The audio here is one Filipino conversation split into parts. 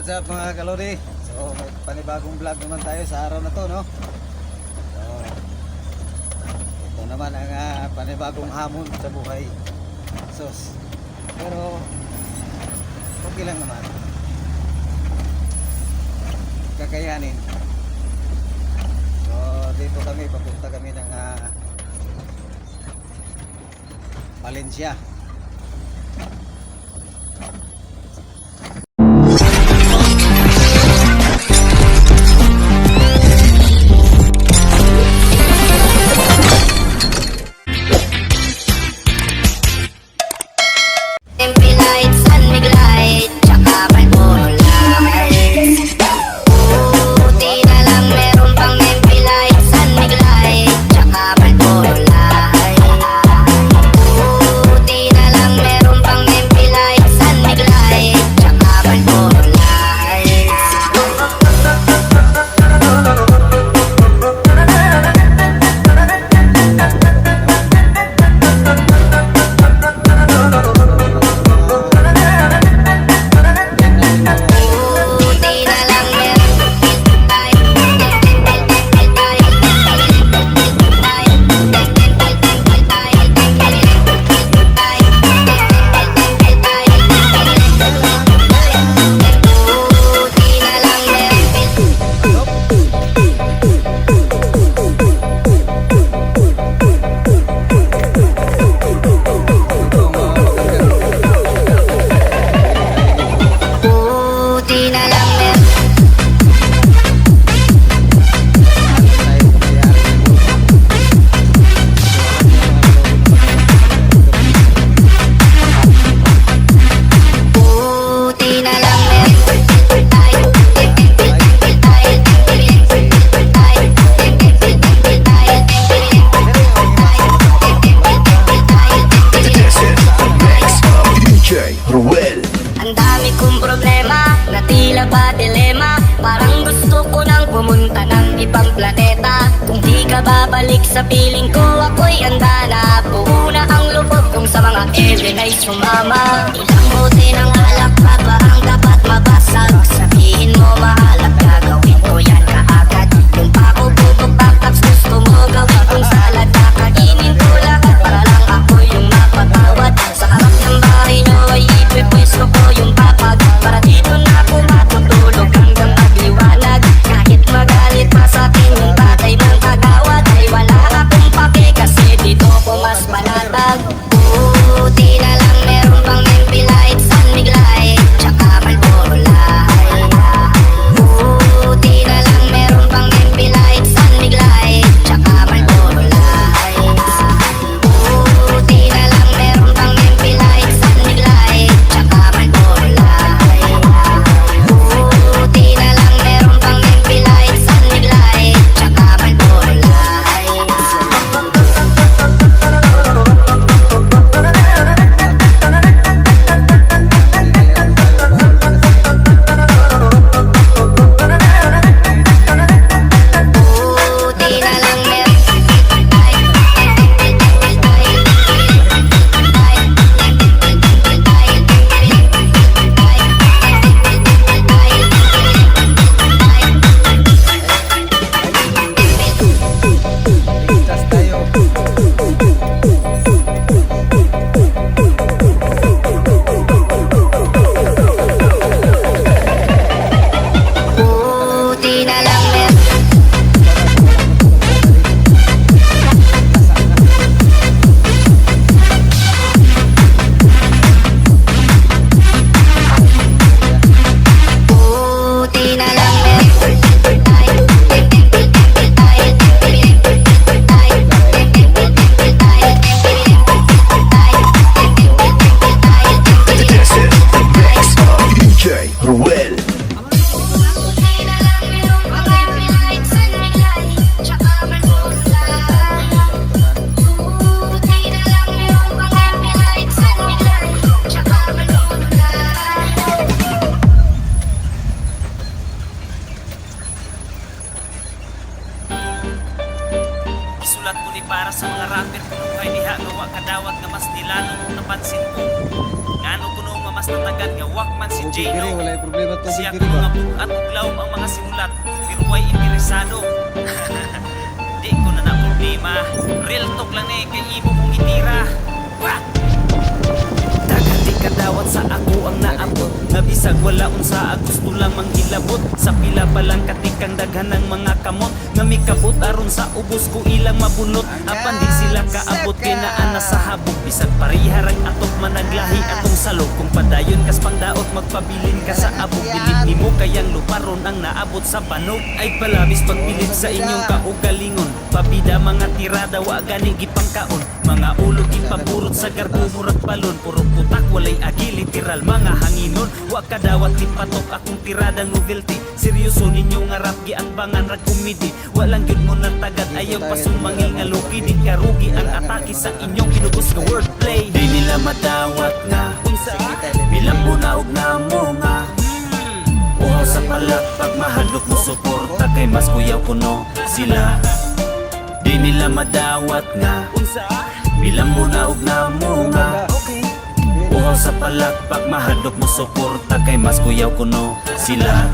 What's up mga kalodi? So may panibagong vlog naman tayo sa araw na to, no? So ito naman ang panibagong hamon sa buhay. Sos. Pero okay lang naman. Kakayanin. So dito kami, papunta kami ng Valencia. Ang dami kong problema na tila ba dilema. Parang gusto ko nang pumunta ng ibang planeta. Kung di ka babalik sa piling ko, ako'y anda na. Puuna ang lubog kung sa mga alien ay sumama. Ilang bote ng alak pa ba ang dapat mabasag? Sabihin mo mahal at gagawin ko yan kaagad. Yung pako bubog backtaps gusto mo gawa kong salad. Kakainin ko lahat para lang ako yung mapatawad. Sa harap ng bahay nyo ay ipipwesto ko yung papag. Para dito na ako matutulog hanggang magliwanag. Kahit magalit pa sa akin yung tatay ng kagawad, ay wala akong pake kasi dito ko mas panatag. Buti na lang meron pang MP Light, San Miguel Light, tsaka Marlboro Light. Buti na lang meron pang MP Light, San Miguel Light, tsaka Marlboro Light. Buti na lang meron pang MP Light, San Miguel Light, tsaka Marlboro Light. Buti na lang meron pang MP Light, San Miguel Light, tsaka Marlboro Light. Buti na lang meron Ligtas tayo. Buti na lang meron Buti na lang meron DJ Ruel. Buti na lang meron pang MP Light, San Miguel Light, tsaka Marlboro Light. Buti na lang meron pang MP Light, San Miguel Light, tsaka Marlboro Light. Isulat ko ni para sa mga rapper kung buhay diha gawa kadawat nga mas nilalo kung napansin ko. Ngano kuno mas natagan nga wakman si Tubig diri, Jano. wala yung problema tubig Siya diri kung ba? mga buhat ug lawom ang mga simulat, pero way interesado. Di ko na na problema. Real talk lang eh, kay imo kong itira. Wah! Dagati kadawat sa ako ang naabot, nga bisag wala unsa gusto lang manghilabot. Sa pila pa lang katikang daghan ng mga kamot, nga mikabot aron sa ubos ko ilang mabunot. Apan di sila kaabot kay naa na sa habog, bisag pariharang atok managlahi atong salog. Kung padayon kas pangdaot magpabilin ka sa abog, bilit nimo kayang luparon ang naabot sa banog. Ay palabis pagpilit sa inyong kaugalingon, pabida mga tirada wa gani gipangkaon. Mga ulo ipaburot sa garbo murag balon, puro putak walay agi literal mga hanginon. Wa kadawat ipatok akong tiradang novelty, seryoso ninyo nga rap giangbangan ra comedy. Walang gyud mo nang tagad ayaw pa sumangil nga loki, di karugi ang atake sa inyong pinugos nga wordplay. Di nila madawat nga unsa bilang bunaog na mo nga uhaw sa palat pag mahadlok mo suporta kay mas kuyaw kuno sila. Di nila madawat nga unsa bilang bunaog na mo nga uhaw sa palat pag mahadlok mo suporta kay mas kuyaw kuno sila.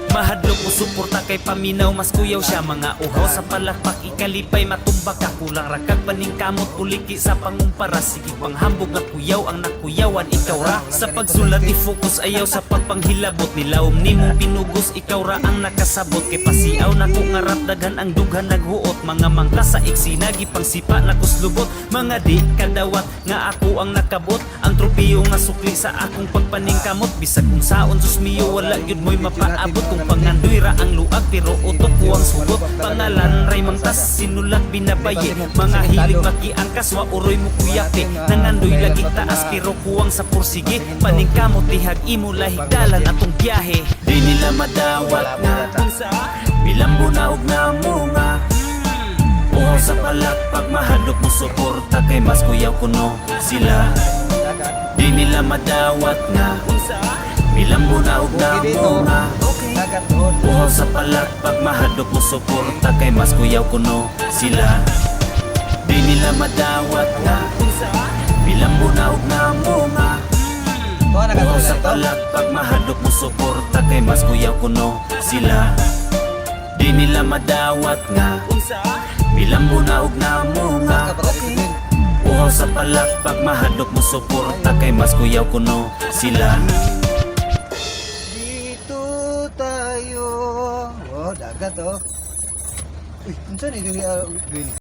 Mahadlok mo suporta kay paminaw mas kuyaw siya. Mga uhaw sa palakpak ikalipay matumbak ka, kulang rakag paningkamot uliki sa pangumpara. Sige panghambog nga kuyaw ang nakuyawan ikaw ra. Sa pagsulat i-focus ayaw sa pagpanghilabot, nilawom nimo pinugos ikaw ra ang nakasabot. Kay pasiaw na ko nga rap daghan ang dughan naghuot, mga mangka sa iksinagi pangsipa na kuslubot. Mga di kadawat nga ako ang nakabot, ang tropiyo nga sukli sa akong pagpaningkamot. Bisag kung saon sus miyo wala gyud mo'y mapaabot. Kung pangandoy ra ang luag pero utok ko ang sugot, pangalan ray mangtas sinulat binabaye. Mga hilig makiangkas wa uroy mo kuyate, nangandoy lagi taas pero kuwang sa pursige. Paningkamot tihag imo lahigdalan atong biyahe. Di nila madawat nga unsa bilang bunaog na mo nga uhaw sa palak pag mahadlok mo suporta kay mas kuyaw kuno sila. Di nila madawat nga unsa bilang bunaog na mo nga uhaw sa palak pag mahadlok mo suporta kay mas kuyaw kuno sila. Di nila madawat nga unsa bilang bunaog na mo nga uhaw sa palak pag mahadlok mo suporta kay mas kuyaw kuno sila. Di nila madawat nga unsa bilang bunaog na mo nga uhaw sa palak pag mahadlok mo suporta kay mas kuyaw kuno sila. Dito tayo. Oh, dagat oh. Uy, unsa ni dili gini?